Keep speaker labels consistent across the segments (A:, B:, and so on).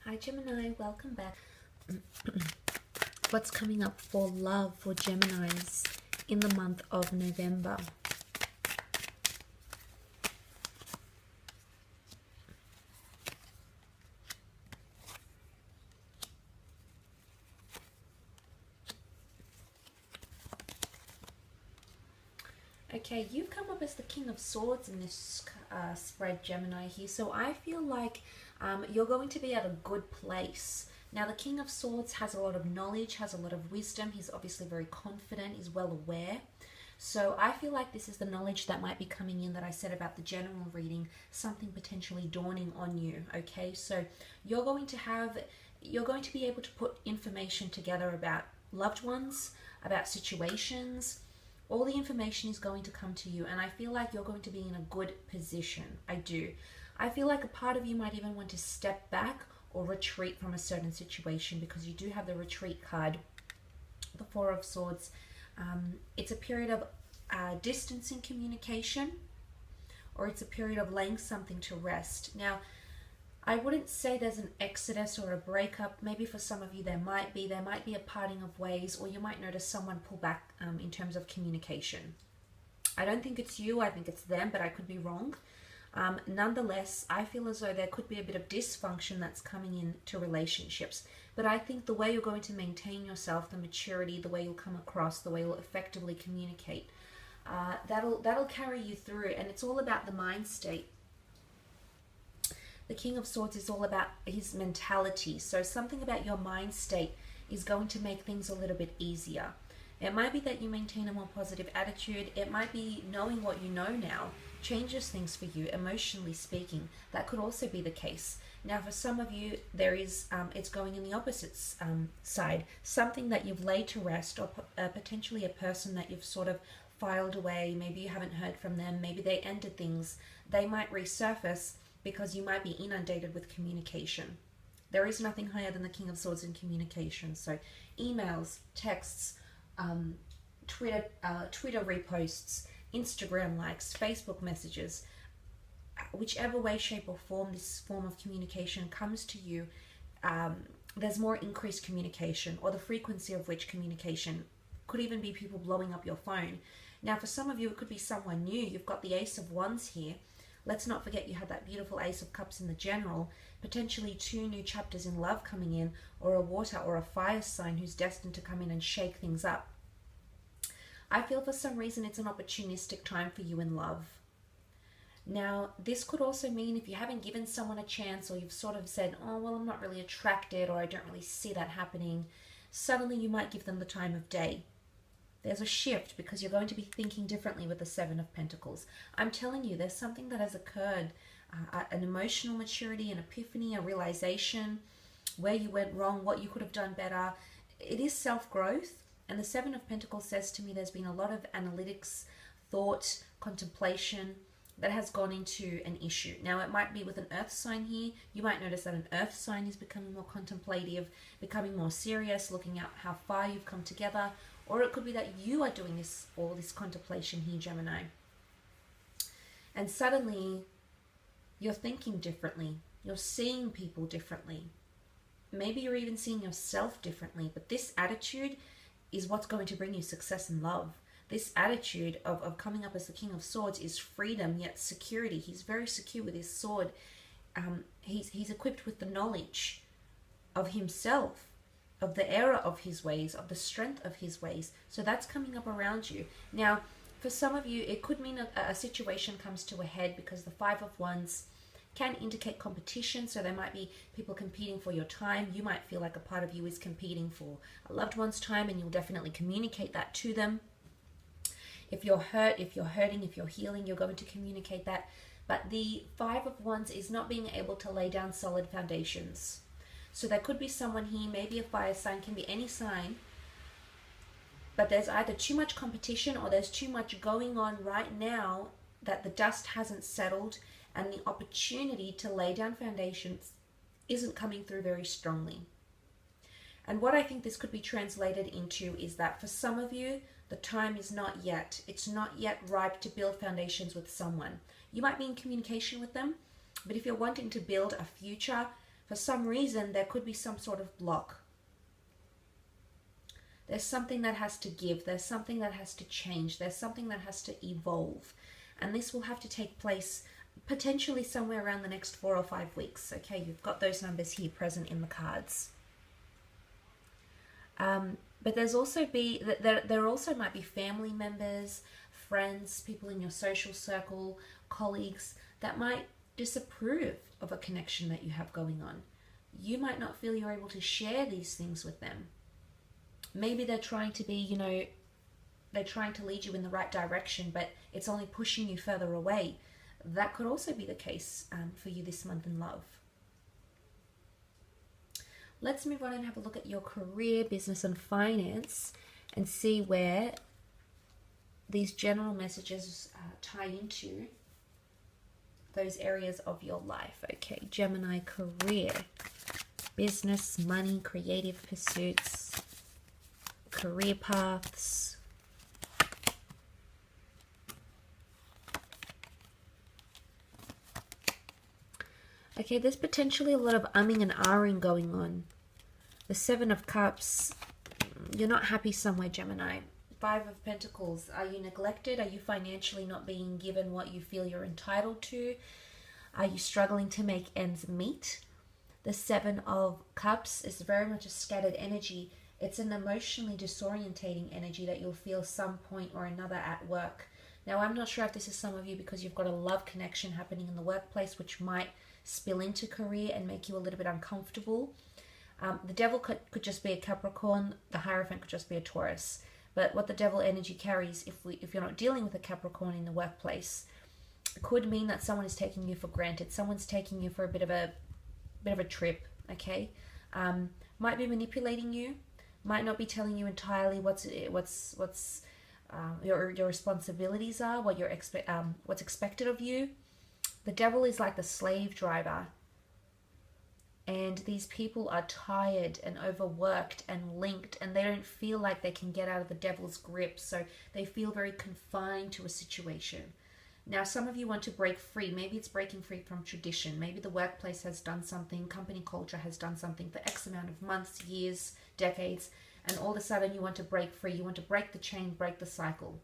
A: Hi Gemini, welcome back. What's coming up for love for Geminis in the month of November? Okay, you've come up as the King of Swords in this spread, Gemini, here. So I feel like you're going to be at a good place. Now, the King of Swords has a lot of knowledge, has a lot of wisdom. He's obviously very confident. He's well aware. So I feel like this is the knowledge that might be coming in that I said about the general reading, something potentially dawning on you, okay? So you're going to be able to put information together about loved ones, about situations. All the information is going to come to you, and I feel like you're going to be in a good position. I do. I feel like a part of you might even want to step back or retreat from a certain situation, because you do have the retreat card, the Four of Swords. It's a period of distance in communication, or it's a period of laying something to rest. Now, I wouldn't say there's an exodus or a breakup. Maybe for some of you there might be a parting of ways, or you might notice someone pull back in terms of communication. I don't think it's you, I think it's them, but I could be wrong. Nonetheless, I feel as though there could be a bit of dysfunction that's coming into relationships. But I think the way you're going to maintain yourself, the maturity, the way you'll come across, the way you'll effectively communicate, that'll carry you through. And it's all about the mind state. The King of Swords is all about his mentality. So something about your mind state is going to make things a little bit easier. It might be that you maintain a more positive attitude. It might be knowing what you know now changes things for you, emotionally speaking. That could also be the case. Now, for some of you, it's going in the opposite side. Something that you've laid to rest, or potentially a person that you've sort of filed away. Maybe you haven't heard from them. Maybe they ended things. They might resurface because you might be inundated with communication. There is nothing higher than the King of Swords in communication. So emails, texts, Twitter reposts, Instagram likes, Facebook messages, whichever way, shape or form this form of communication comes to you, there's more increased communication, or the frequency of which communication could even be people blowing up your phone. Now, for some of you, it could be someone new. You've got the Ace of Wands here. Let's not forget you had that beautiful Ace of Cups in the general, potentially 2 new chapters in love coming in, or a water or a fire sign who's destined to come in and shake things up. I feel for some reason it's an opportunistic time for you in love. Now, this could also mean if you haven't given someone a chance, or you've sort of said, oh, well, I'm not really attracted, or I don't really see that happening, suddenly you might give them the time of day. There's a shift because you're going to be thinking differently with the Seven of Pentacles. I'm telling you, there's something that has occurred, an emotional maturity, an epiphany, a realization, where you went wrong, what you could have done better. It is self-growth. And the Seven of Pentacles says to me there's been a lot of analytics, thought, contemplation that has gone into an issue. Now, it might be with an earth sign here. You might notice that an earth sign is becoming more contemplative, becoming more serious, looking at how far you've come together. Or it could be that you are doing all this contemplation here, Gemini. And suddenly, you're thinking differently. You're seeing people differently. Maybe you're even seeing yourself differently. But this attitude is what's going to bring you success in love. This attitude of coming up as the King of Swords is freedom, yet security. He's very secure with his sword. He's equipped with the knowledge of himself, of the error of his ways, of the strength of his ways. So that's coming up around you. Now, for some of you, it could mean a situation comes to a head, because the Five of Wands can indicate competition. So there might be people competing for your time. You might feel like a part of you is competing for a loved one's time, and you'll definitely communicate that to them. If you're hurt, if you're hurting, if you're healing, you're going to communicate that. But the Five of Wands is not being able to lay down solid foundations. So there could be someone here, maybe a fire sign, can be any sign, but there's either too much competition, or there's too much going on right now that the dust hasn't settled, and the opportunity to lay down foundations isn't coming through very strongly. And what I think this could be translated into is that for some of you, the time is not yet. It's not yet ripe to build foundations with someone. You might be in communication with them, but if you're wanting to build a future, For some reason, there could be some sort of block. There's something that has to give. There's something that has to change. There's something that has to evolve. And this will have to take place potentially somewhere around the next 4 or 5 weeks. Okay, you've got those numbers here present in the cards. But there also might be family members, friends, people in your social circle, colleagues that might disapprove of a connection that you have going on. You might not feel you're able to share these things with them. Maybe they're trying to be, they're trying to lead you in the right direction, but it's only pushing you further away. That could also be the case for you this month in love. Let's move on and have a look at your career, business, and finance and see where these general messages tie into those areas of your life. Okay, Gemini, career, business, money, creative pursuits, career paths. Okay, there's potentially a lot of umming and ahhing going on. The Seven of Cups, you're not happy somewhere, Gemini. Five of Pentacles, are you neglected? Are you financially not being given what you feel you're entitled to? Are you struggling to make ends meet? The Seven of Cups is very much a scattered energy. It's an emotionally disorientating energy that you'll feel some point or another at work. Now, I'm not sure if this is some of you because you've got a love connection happening in the workplace, which might spill into career and make you a little bit uncomfortable. The Devil could just be a Capricorn. The Hierophant could just be a Taurus. But what the Devil energy carries, if you're not dealing with a Capricorn in the workplace, it could mean that someone is taking you for granted. Someone's taking you for a bit of a trip. Okay, might be manipulating you. Might not be telling you entirely what's your responsibilities are, what's expected of you. The Devil is like the slave driver, and these people are tired and overworked and linked, and they don't feel like they can get out of the Devil's grip, so they feel very confined to a situation. Now, some of you want to break free. Maybe it's breaking free from tradition. Maybe the workplace has done something, company culture has done something for X amount of months, years, decades, and all of a sudden you want to break free. You want to break the chain, break the cycle.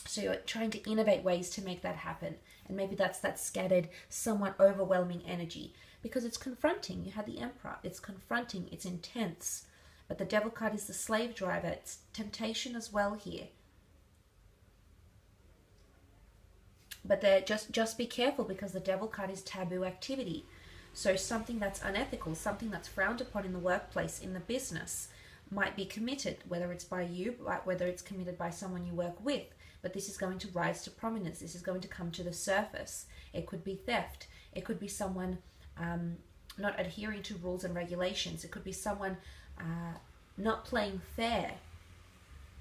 A: So you're trying to innovate ways to make that happen. And maybe that's that scattered, somewhat overwhelming energy. Because it's confronting. You had the Emperor. It's confronting. It's intense. But the Devil card is the slave driver. It's temptation as well here. But just be careful, because the Devil card is taboo activity. So something that's unethical, something that's frowned upon in the workplace, in the business, might be committed, whether it's by you, whether it's committed by someone you work with. But this is going to rise to prominence. This is going to come to the surface. It could be theft. It could be someone not adhering to rules and regulations. It could be someone not playing fair.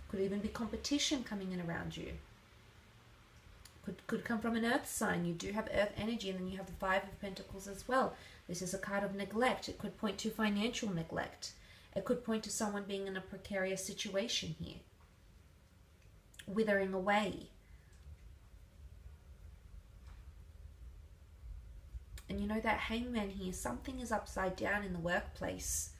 A: Could even be competition coming in around you. Could come from an earth sign. You do have earth energy, and then you have the Five of Pentacles as well. This is a card of neglect. It could point to financial neglect. It could point to someone being in a precarious situation here, withering away. And you know that Hangman here, something is upside down in the workplace.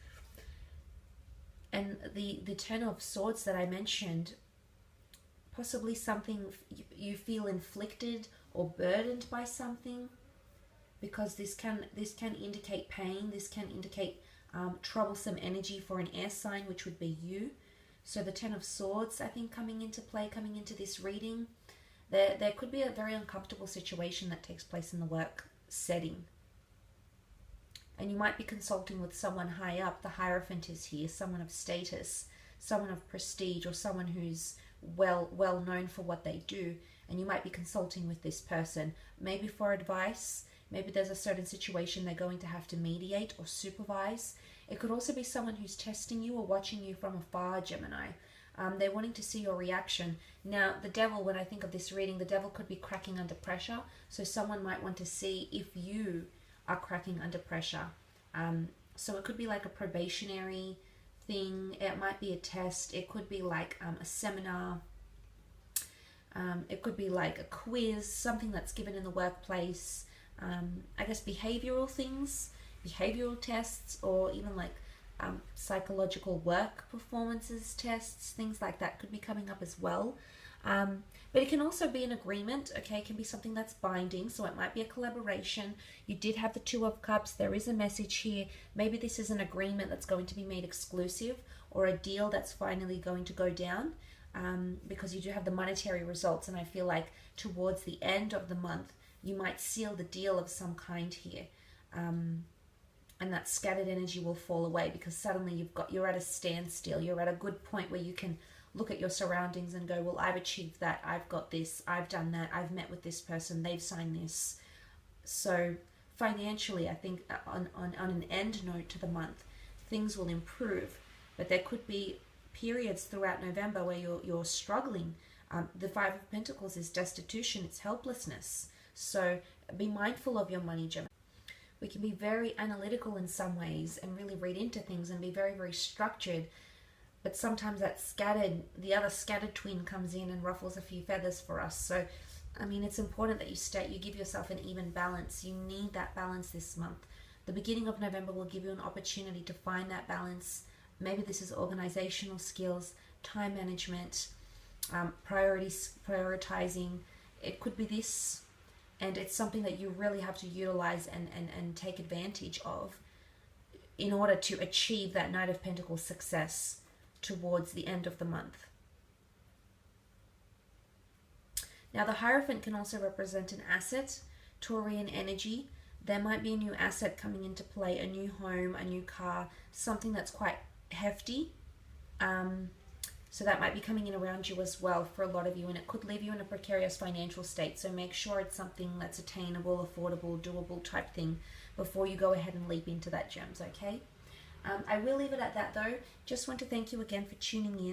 A: And the Ten of Swords that I mentioned, possibly something you feel inflicted or burdened by something, because this can indicate pain. This can indicate troublesome energy for an air sign, which would be you. So the Ten of Swords, I think, coming into play, coming into this reading, there could be a very uncomfortable situation that takes place in the work setting. And you might be consulting with someone high up. The Hierophant is here, someone of status, someone of prestige, or someone who's well known for what they do. And you might be consulting with this person, maybe for advice. Maybe there's a certain situation they're going to have to mediate or supervise. It could also be someone who's testing you or watching you from afar, Gemini. They're wanting to see your reaction. Now, the Devil, when I think of this reading, the Devil could be cracking under pressure. So someone might want to see if you are cracking under pressure. So it could be like a probationary thing. It might be a test. It could be like a seminar. It could be like a quiz, something that's given in the workplace. I guess behavioral things. behavioral tests, or even like psychological work performances tests, things like that could be coming up as well. But it can also be an agreement, okay? It can be something that's binding, so it might be a collaboration. You did have the Two of Cups. There is a message here. Maybe this is an agreement that's going to be made exclusive, or a deal that's finally going to go down, because you do have the monetary results, and I feel like towards the end of the month, you might seal the deal of some kind here. And that scattered energy will fall away, because suddenly you're at a standstill. You're at a good point where you can look at your surroundings and go, well, I've achieved that, I've got this, I've done that, I've met with this person, they've signed this. So financially, I think on an end note to the month, things will improve. But there could be periods throughout November where you're struggling. The Five of Pentacles is destitution, it's helplessness. So be mindful of your money, Gemini. We can be very analytical in some ways and really read into things and be very, very structured. But sometimes the other scattered twin comes in and ruffles a few feathers for us. So, I mean, it's important that you give yourself an even balance. You need that balance this month. The beginning of November will give you an opportunity to find that balance. Maybe this is organizational skills, time management, prioritizing. It could be this, and it's something that you really have to utilize and take advantage of in order to achieve that Knight of Pentacles success towards the end of the month. Now, the Hierophant can also represent an asset, Taurian energy. There might be a new asset coming into play, a new home, a new car, something that's quite hefty. So that might be coming in around you as well for a lot of you, and it could leave you in a precarious financial state. So make sure it's something that's attainable, affordable, doable type thing before you go ahead and leap into that, gems, okay? I will leave it at that though. Just want to thank you again for tuning in.